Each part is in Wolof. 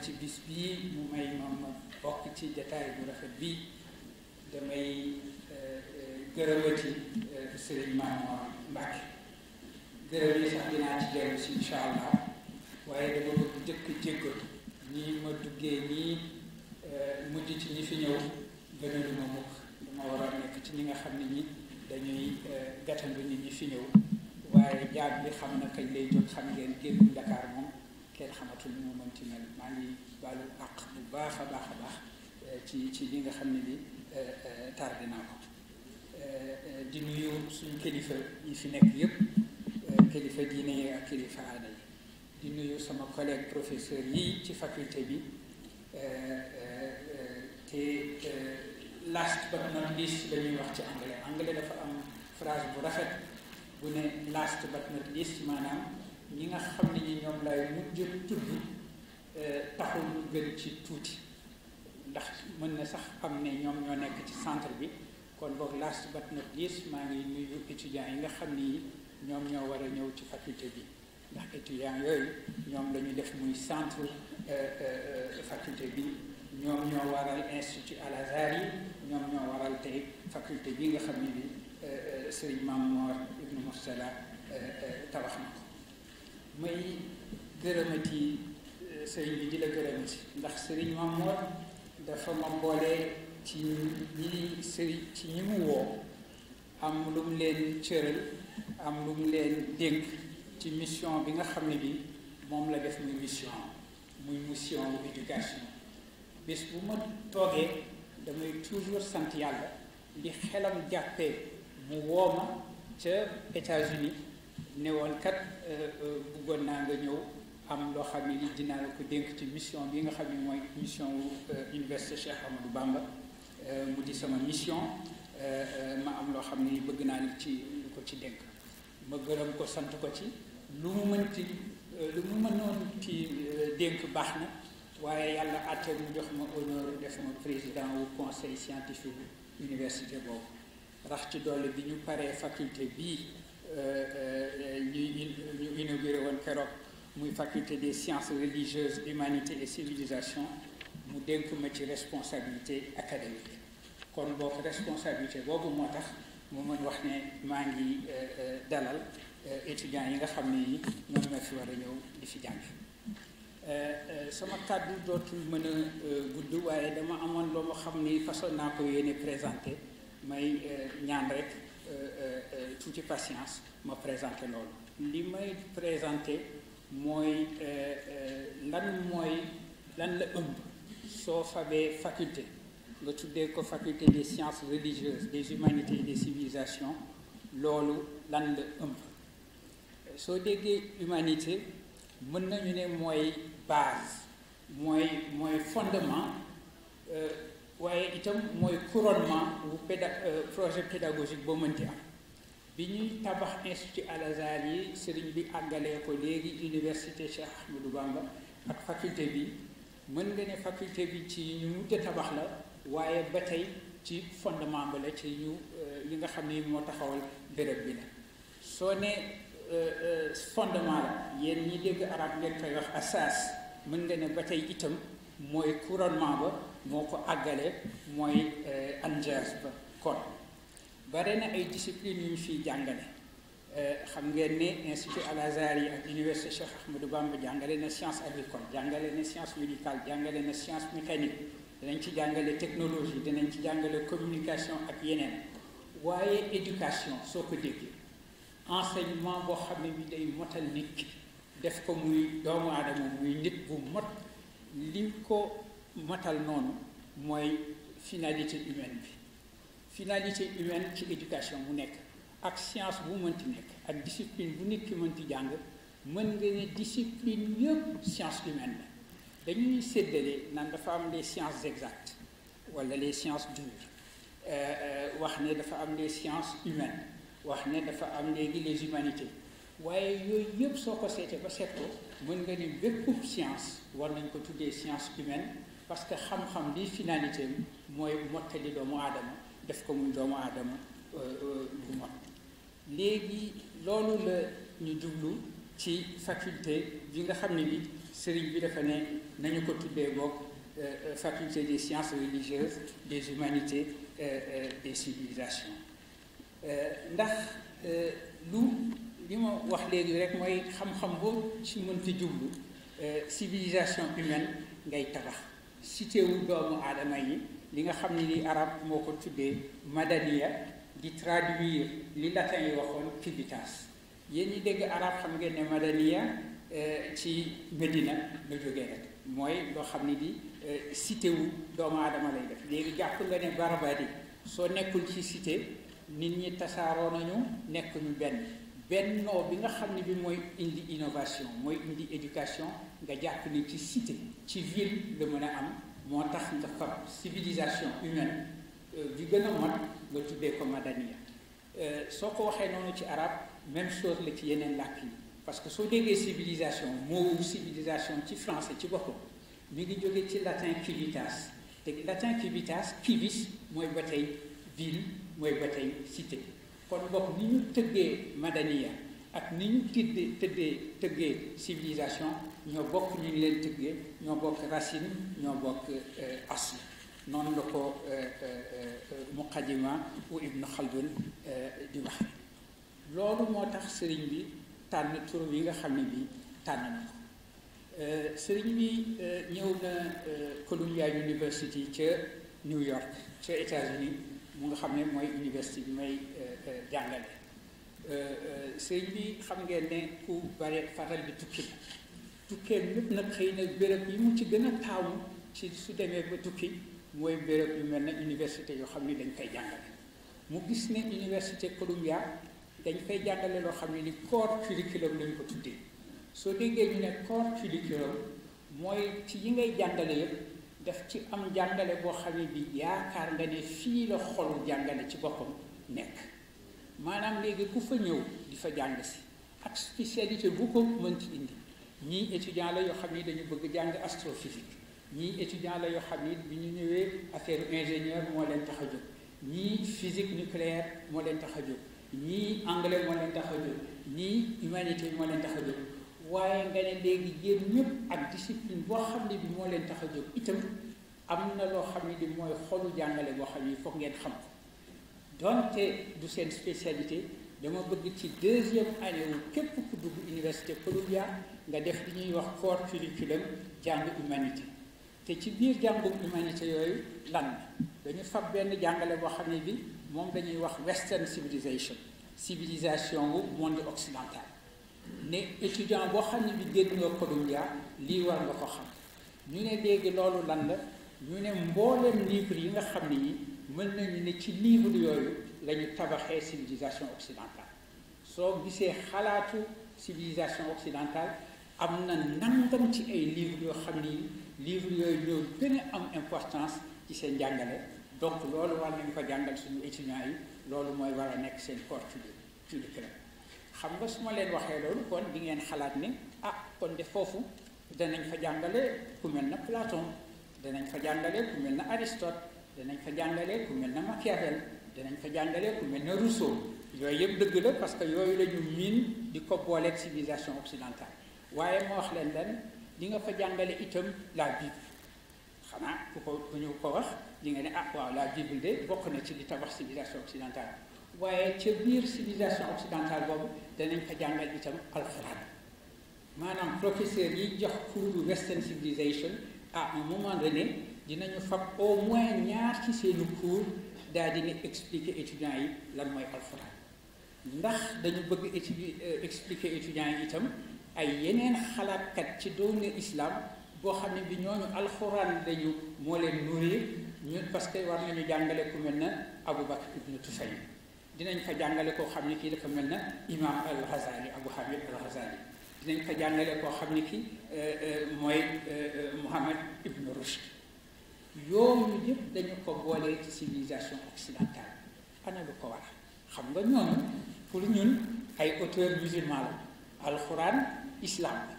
ci bis bii mu may ma bokk ci jataay bu rafet bii damay gërëmati Serigne Mamour Mbacke gërëm yi sax dinaa ci dellu si incha allah waaye dama bëgg jëkk jéggal nii ma duggee nii mujj ci ñi fi ñëw gënalu ma mukk dama war a nekk ci ñi nga xam ne ñi dañuy gàttandu nit ñi fi ñëw waaye jaag bi xam na kañ lay jóg xam ngeen génn Dakar moom kenn xamatul ni mu mën ci mel maa ngi baalu àq bu baax a baax a baax ci li nga xam ne bi tardé naa ko di nuyu suñu kilifa yi fi nekk yépp kilifa diine yi ak kilifa aada yi di nuyu sama collègue professeur yi ci faculté bi te last but not least dañuy wax ci anglais dafa am phrase bu rafet bu ne last but not least maanaam ñi nga xam ne ñi ñoom lay mujj tudd taxul ñu gën ci tuuti ndax mën na sax xam ne ñoom ñoo nekk ci centre bi kon boog last but not least maa ngi nuyu étudiants yi nga xam ni ñoom ñoo war a ñëw ci faculté bi ndax étudiants yooyu ñoom la ñu def muy centre faculté bi ñoom ñoo waral institut Al Azhar yi ñoom ñoo waral tey faculté bi nga xam ne bi Serigne Mamour Ibn Murtada tabax na ko may gërëmati Serigne bi di la gërëmati ndax Serigne Mamour dafa ma boole ci ñi mu woo am lu mu leen cëral am lu mu leen dénk ci mission bi nga xam ne bi moom la def muy mission éducation bés bu ma toogee damay toujours sant yàlla li xelam jàppee mu woo ma ca États-Unis ne woon kat bëggoon naa nga ñëw am loo xam ne li dinaa la ko dénk ci mission bi nga xam ne mooy mission wu Université Cheikh Ahmadou Bamba mu di sama mission ma am loo xam ne bëgg naa lu ko ci dénk ma gërëm ko sant ko ci lu mu mënoon ci dénk baax na waaye yàlla àtte mu jox ma honneur def ma président wu conseil scientifique université boobu rax ci doole bi ñu paree faculté bii ñu inauguré woon keroog muy faculté des sciences religieuses humanités et civilisation mu dénk ma ci responsabilité académique kon boobu responsabilité boobu moo tax mu mën wax ne maa ngi dalal étudiants yi nga xam ne yi ñoom ñoo fi war a ñëw di fi jàng sama kàddu dootul mën a gudd waaye dama amoon loo ma xam ni façon naa ko yéene présenté may ñaan rek tuuti patience ma présenté loolu li may présenté mooy lan la ëmb soo fabee faculté nga tuddee ko faculté des sciences religieuses des humanités et des civilisations loolu lan la ëmb soo déggee humanité mën nañu ne mooy base mooy fondement waaye itam mooy couronnement bu projet pédagogique boo mënti am bi ñuy tabax institut Al Azhar yi sëriñ bi àggalee ko léegi université Cheikh Ahmadou Bamba ak faculté bi mën nga ne faculté bi ci ñu mujj tabax la waaye ba tey ci fondement ba la ci ñu li nga xam ne moo taxawal béréb bi la soo ne fondement la yéen ñi dégg arab ngeen koy wax asas mën nga ne ba tey itam mooy couronnement ba moo ko àggale mooy anjas ba kon bare na ay discipline yu ñu fiy jàngale xam ngeen ne institut Al Azhar yi ak université Cheikh Ahmadou Bamba jàngale na science agricole jàngale na science médicale jàngale na science mécanique danañ ci jàngale technologie danañ ci jàngale communication ak yeneen waaye éducation soo ko déggee enseignement boo xam ne bi day motal nit ki def ko muy doomu aadama muy nit bu mot li ko motal noonu mooy finalité humaine bi finalité humaine ci éducation mu nekk ak science bu mënti nekk ak discipline bu nit ki mënti jàng mën nga ne discipline yëpp science humaine la dañuy séddale naan dafa am les sciences exactes wala les sciences dures wax ne dafa am les sciences humaines wax ne dafa am léegi les humanités waaye yooyu yëpp soo ko seetee ba seet ko mën nga ni bépp science war nañ ko tuddee science humaine parce que xam-xam bi finalité mooy mottali doomu aadama def ko muy doomu aadama bu mot léegi loolu la ñu jublu ci faculté bi nga xam ne bi sëriñ bi dafa ne nañu ko tuddee boog faculté des sciences religieuses, des humanités, des civilisations. ndax li ma wax léegi rek mooy xam-xam boo ci mënti jublu civilisation humaine ngay tabax cité wu doomu aadama yi li nga xam ne ni arab moo ko tuddee madaniya di traduire li latin yi waxoon civitas. yéen ñi dégg arab xam ngeen ne madaniya ci Medina la jógee rek mooy loo xam ne di cité wu doomu aadama lay def. léegi jàpp nga ne Barbadi soo nekkul ci cité nit ñi tasaaroo nañu nekk ñu bennoo bi nga xam ne bi mooy indi innovation mooy indi éducation nga jàpp ni ci cité ci ville la mën a am. moo tax nga fab civilisation humaine bi gën a mat nga tuddee ko madaniya. soo ko waxee noonu ci arab même chose la ci yeneen làkk yi parce que soo déggee civilisation moo civilisation ci français ci boppam mi ngi jóge ci latin civitas te latin civitas civis mooy ba tey ville mooy ba tey cité. kon bokk ni ñu tëggee madaniya ak ni ñu tëggee civilisation ñoo bokk ñu ngi leen tëggee ñoo bokk racine ñoo bokk asl. noonu la ko muqaddima u Ibn Khaldun di waxe. loolu moo tax sëriñ bi tànn tur yi nga xam ne bi tànn na ko. sëriñ bi ñëw na Columbia University ca New York ca États-Unis mu nga xam ne mooy université bi may jàngale. sëriñ bi xam ngeen ne ku bare faral di tukki la tukkeem lépp nag xëy na béréb yi mu ci gën a taamu ci su demee ba tukki mooy béréb yu mel ne université yoo xam ne dañ koy jàngale. mu gis ne université Columbia dañ koy jàngale loo xam ne ni core curriculum lañ ko tuddee. soo déggee ñu ne core curriculum mooy ci yi ngay jàngale yëpp daf ci am jàngale boo xam ne bi yaakaar nga ne fii la xolu jàngale ci boppam nekk. maanaam léegi ku fa ñëw di fa jàng si ak spécialité bu ko mën ci indi ñii étudiant la yoo xam ni dañu bëgg jàng astrophysique ñii étudiant la yoo xam ni bi ñu ñëwee affaire ingénieur moo leen tax a jóg ñii physique nucléaire moo leen tax a jóg ñii anglais moo leen tax a jóg ñii humanité moo leen tax a jóg waaye nga ne léegi yéen ñëpp ak discipline boo xam ne bi moo leen tax a jóg itam am na loo xam ne bi mooy xolu jàngale boo xam ni foog ngeen xam ko. donte du seen spécialité dama bëgg ci deuxième année wu képp ku dugg université Columbia nga def li ñuy wax core curriculum jàng humanité. te ci biir jàngum humanité yooyu lan dañu fab benn jàngale boo xam ne bi moom dañuy wax western civilisation wu monde occidental ne étudiant boo xam ne bi génn nga Columbia lii war nga ko xam. ñu ne léegi loolu lan la ñu ne mbooleem livre yi nga xam ne yi mën nañu ne ci livre yooyu la ñu tabaxee civilisation occidentale. soo gisee xalaatu civilisation occidentale am na nangam ci ay livres yoo xam ni livres yooyu ñoo gën a am importance ci seen jàngale. donc loolu war nañu ko jàngal suñu étudiants yi loolu mooy war a nekk seen corps curriculum. xam nga su ma leen waxee loolu kon di ngeen xalaat ne kon de foofu danañ fa jàngale ku mel na Platon danañ fa jàngale ku mel na Aristote danañ fa jàngale ku mel na Machiavel danañ fa jàngale ku mel na Rousseau. yooyu yëpp dëgg la parce que yooyu la ñu miin di ko booleeg civilisation occidentale waaye moo wax leen di nga fa jàngale itam la Bible. xanaa ku ñu ko wax di nga ne waaw la Bible de bokk na ci li tabax civilisation occidentale waaye ca biir civilisation occidentale boobu danañ fa jàngal itam alxuraan. maanaam professeur yi jox cours western civilisation à un moment donné dinañu fab au moins ñaar ci seeni cours daal dina expliquer étudiants yi lan mooy alxuraan. ndax dañu bëgg expliquer étudiants yi itam ay yeneen xalaatkat ci doone islam boo xam ne bi ñooñu alxuraan dañu moo leen nourrir ñun parce que war nañu jàngale ku mel na Abu Bakr ibn Tufayl dinañ fa jàngale koo xam ne kii dafa mel na imam al-Ghazali Abu Hamid al-Ghazali dinañ fa jàngale koo xam ne kii mooy Muhammad ibn Rushd. yooyu yëpp dañu ko boolee ci civilisation occidentale. ana lu ko war xam nga ñooñu pour ñun ay auteurs musulmans la alxuraan islam la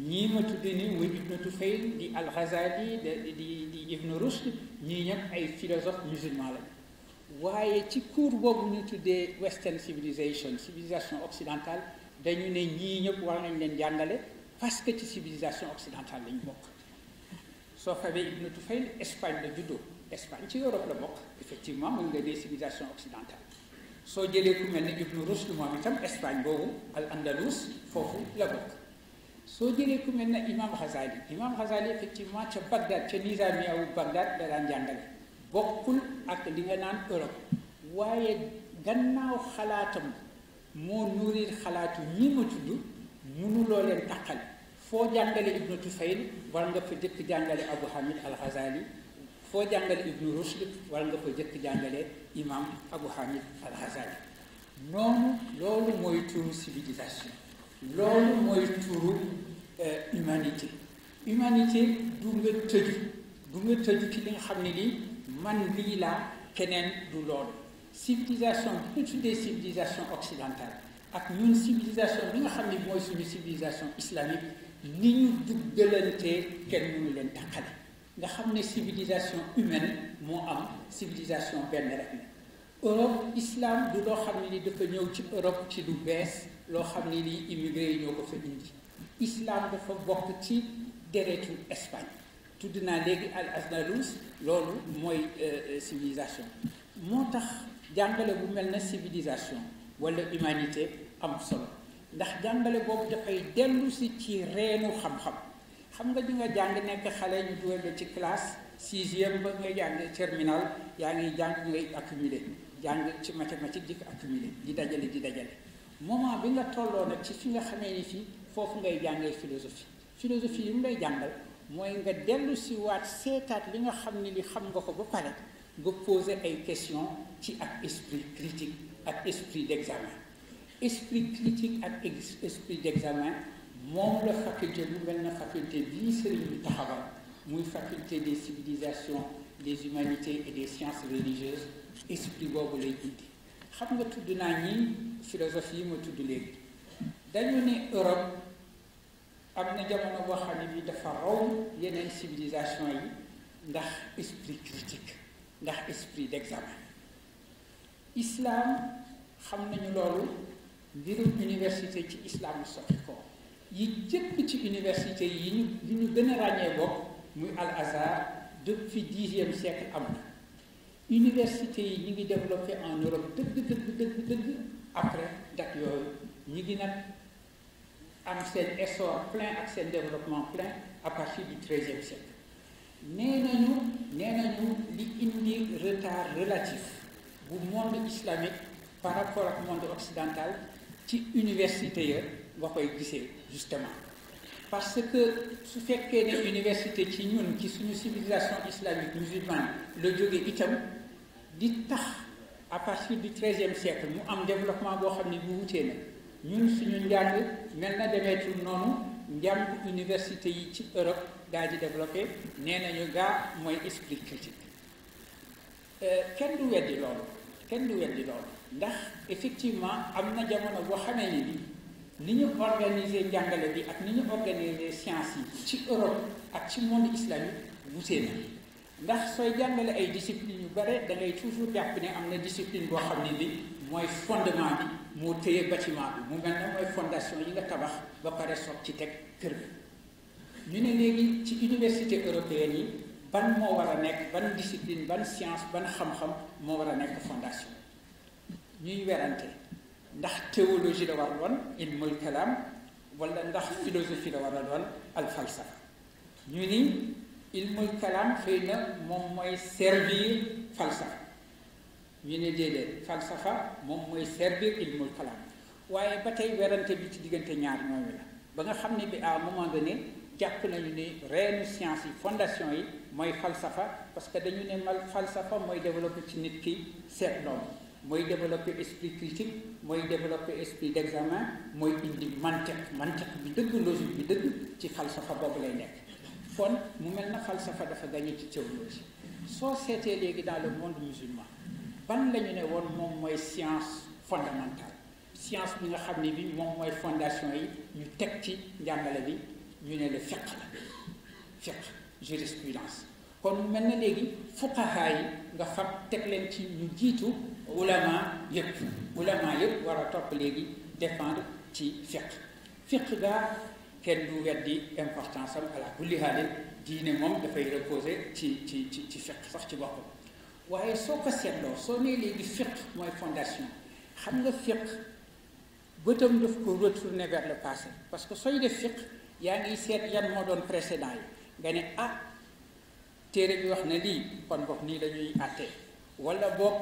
ñii ma tudde ni muy Ibn Tufayl di al-Ghazali di Ibn Rushd ñii ñëpp ay philosophes musulmans la waaye ci cours boobu ñu tuddee western civilisation occidentale dañu ne ñii ñëpp war nañ leen jàngale parce que ci civilisation occidentale lañu bokk soo xamee Ibn Tufayl Espagne la juddoo Espagne ci Europe la bokk effectivement mën nga des civilisations occidentales soo jëlee ku mel ne Ibn Rushd moom itam Espagne boobu al Andalus foofu la bokk soo jëlee ku mel ne Imam Ghazali effectivement ca Bagdad ca Nizamiya wu Bagdad da daan jàngale bokkul ak li nga naan Europe waaye gannaaw xalaatam moo nourrir xalaatu ñi ma tudd mënuloo leen taqal foo jàngale Ibn Tufayl war nga fa jëkk jàngale Abu Hamid al Ghazali foo jàngale Ibn Rushd war nga fa jëkk jàngale imam Abu Hamid al Ghazali noonu loolu mooy turu civilisation loolu mooy turu humanité du nga tëju ci li nga xam ne lii man lii laa keneen du loolu civilisation bi ñu tuddee civilisation occidentale ak ñun civilisation bi nga xam ne mooy suñu civilisation islamique ni ñu duggalantee kenn mënu leen tàqale nga xam ne civilisation humaine moo am civilisation benn rek la Europe islam du loo xam ne ni dafa ñëw ci Europe ci lu bees loo xam ne lii immigré yi ñoo ko fa indi islam dafa bokk ci deretu Espagne tudd naa léegi al Andalus loolu mooy civilisation moo tax jàngale bu mel na civilisation wala humanité am solo ndax jàngale boobu dafay dellu si ci reenu xam nga di nga jàng nekk xale ñu dugal ci classe 6e ba ngay jàng terminal yaa ngi jàng ngay accumuler jàng ci mathématique di ko accumuler di dajale moment bi nga tolloo nag ci fi nga xamee ni fii foofu ngay jàngee philosophie yi mu lay jàngal mooy nga dellu si waat seetaat li nga xam ni li xam nga ko ba pare nga poser ay questions ci ak esprit critique ak esprit d'examen esprit critique ak esprit d'examen moom la faculté bu mel na faculté bii sëriñ bi taxawal muy faculté des civilisations des humanités et des sciences religieuses esprit boobu lay indi xam nga tudd naa ñi philosophie yi ma tudd léegi dañu ne Europe am na jamono boo xam ne bi dafa raw yeneen civilisation yi ndax esprit critique ndax esprit d'examen islam xam nañu loolu mbirum université ci islam soxi ko yi jëpp ci université yi ñu gën a ràññee bokk muy Al Azhar depuis 10e siècle am na université yi ñu ngi développé en Europe dëgg après date yooyu ñi ngi nag am seen essor plein ak seen développement plein à partir du 13e siècle nee nañu li indi retard relatif bu monde islamique par rapport ak monde occidental ci université ya nga koy gisee justement parce que su fekkee ne université ci ñun ci suñu civilisation islamique musulmane la jóge itam di tax à partir du 13e siècle mu am développement boo xam ne bu wutee na ñun suñu njàng mel na demeetul noonu njàng université yi ci Europe daal di développé nee nañu gaa mooy esprit critique kenn du weddi loolu ndax effectivement am na jamono boo xamee ni ñu organiser njàngale bi ak ni ñu organiser science yi ci Europe ak ci monde islamique wutee na ndax sooy jàngale ay discipline yu bare da ngay toujours jàpp ne am na discipline boo xam ne bi mooy fondement bi moo téye bâtiment bi mu mel ne mooy fondation yi nga tabax ba pare soog ci teg kër bi ñu ne léegi ci université européenne yi ban moo war a nekk ban discipline ban science ban xam-xam moo war a nekk fondation ñuy werante ndax théologie la war a doon ilmul kalaam wala ndax philosophie la war a doon al falsafa ñu ni ilmul kalaam xëy na moom mooy servir falsafa ñu ne déedéet falsafa moom mooy servir ilmul kalaam waaye ba tey werante bi ci diggante ñaar ñooñu la ba nga xam ne bi à un moment donné jàpp nañu ni reenu science yi fondation yi mooy falsafa parce que dañu ne falsafa mooy développé ci nit ki seet loolu mooy développé esprit critique mooy développé esprit d'examen mooy indi mantiq bi dëgg logique bi dëgg ci falsafa boobu lay nekk kon mu mel na falsafa dafa gagné ci théologie soo seetee léegi dans le monde musulman ban la ñu ne woon moom mooy science fondamentale science bi nga xam ne bi moom mooy fondation yi ñu teg ci njàngale bi ñu ne le fiqh jurisprudence kon mu mel na léegi fuqaha yi nga fab teg leen ci ñu jiitu ulama yëpp war a topp léegi dépendre ci fiqh gaa kenn du weddi importance am ala kulli haalin diine moom dafay reposer ci fiqh sax ci boppam waaye soo ko seetloo soo nee léegi fiqh mooy fondation xam nga fiqh bëtam daf ko retourner vers le passé parce que sooy def fiqh yaa ngi seet yan moo doon précédent yi nga ne téere bi wax na lii kon boog nii la ñuy àttee wala boog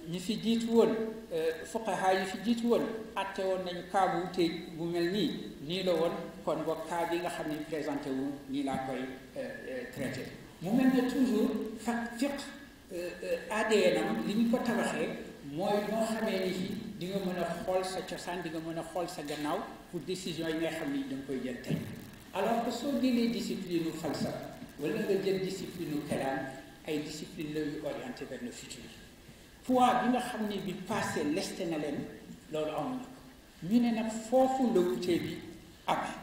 ñi fi jiitu woon fuqaha yi fi jiitu woon àtte woon nañu cas bu wute bu mel nii la woon kon boog cas bi nga xam ne présenté wu nii laa koy traité mu mel ne toujours fiqh ADN am li ñu ko tabaxee mooy noo xamee ni fi di nga mën a xool sa cosaan di nga mën a xool sa gannaaw pour décision yi nga xam ni da nga koy jël tey alors que soo jëlee discipline u falsafa wala nga jël discipline u kalaam ay discipline la yu orienté vers le futur poids bi nga xam ne bi passé leste na leen loolu amuñu ko ñu ne nag foofu la wutee bi amee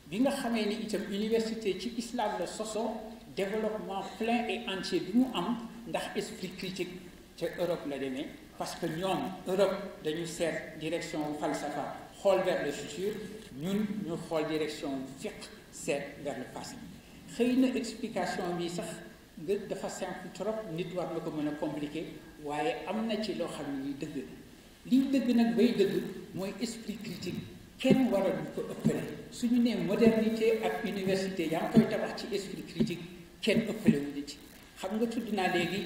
bi nga xamee ni itam université ci islam la soso développement plein et entier bi mu am ndax esprit critique ca Europe la demee parce que ñoom Europe dañu seet direction wu falsafa xool vers le futur ñun ñu xool direction wu fiqh seet vers le passé xëy na explication bi sax nga dafa simple trop nit war na ko mën a compliqué waaye am na ci loo xam ne ni dëgg na liy dëgg nag bay dëgg mooy esprit critique kenn waral du ko ëppale suñu nee modernité ak université yaa ngi koy tabax ci esprit critique kenn ëppale wu ñu ci xam nga tudd naa léegi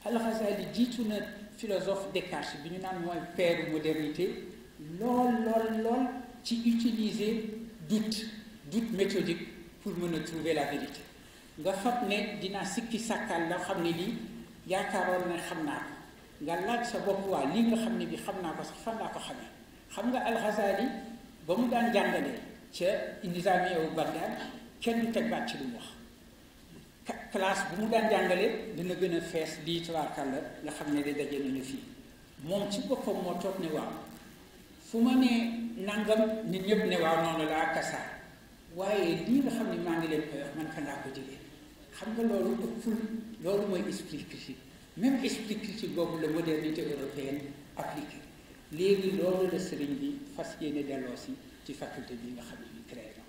Al-Ghazali jiitu na philosophe Descartes bi ñu naan mooy père modernité lool ci utiliser doute méthodique pour mën a trouver la vérité nga fab ne dinaa sikki sàkkal la xam ne lii yaakaaroon na xam naa ko nga laaj sa bopp waa lii nga xam ne bi xam naa ko sax fan laa ko xamee xam nga Al-Ghazali ba mu daan jàngalee ca Nizamiya wu Bagdad kenn du teg baat ci lu mu wax classe bu mu daan jàngalee dina gën a fees lii tabaarkalla nga xam ne de daje nañu fii moom ci boppam moo toog ne waaw fu ma ne nangam nit ñëpp ne waaw noonu laa kasaar waaye lii nga xam ne maa ngi leen koy wax man fan laa ko jëlee xam nga loolu ëppul loolu mooy esprit critique même esprit critique boobu la modernité européenne appliquée léegi loolu la sëriñ bi fas yéene delloo ci faculté bi nga xam ne ñu créé na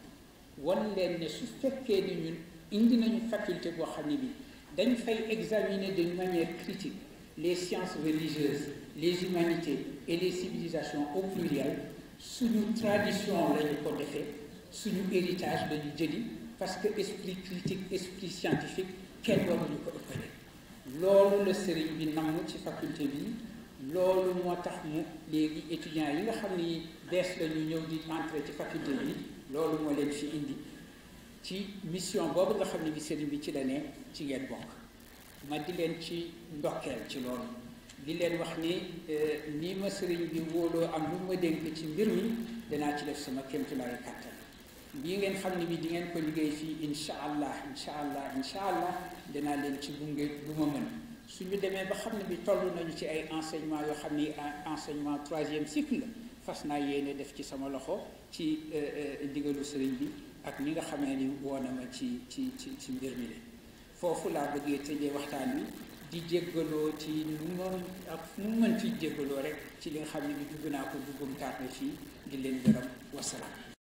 wan leen ne su fekkee ni ñun indi nañu faculté boo xam ne bi dañ fay examiner d'une manière critique les sciences religieuses les humanités et les civilisations au pluriel suñu tradition lañu ko defee suñu héritage lañu jëli parce que esprit critique esprit scientifique kenn waruñu ko ëppale loolu la sëriñ bi namm ci faculté bi loolu moo tax mu léegi étudiants yi nga xam ni bees la ñu ñëw di entrer ci faculté bi loolu moo leen fi indi ci mission boobu nga xam ne bi sëriñ bi ci la ne ci ngeen bokk ma di leen ci ndokkeel ci loolu di leen wax ni ma sëriñ bi wóoloo am lu ma dénk ci mbir mi danaa ci def sama kéemtulaayu kàttan bii ngeen xam ne bi di ngeen ko liggéey fii incha allah danaa leen ci gunge lu ma mën suñu demee ba xam ne bi toll nañu ci ay enseignement yoo xam ni enseignement 3e cycle la fas naa yéene def ci sama loxo ci ndigalu sëriñ bi ak ñi nga xamee ni woona ma ci mbir mi la foofu laa bëggee tëjee waxtaan wi di jéggaloo ci nu moom ak nu mën ci jéggaloo rek ci li nga xam ne bi dugg naa ko duggum taat na fii di leen gërëm wasalaam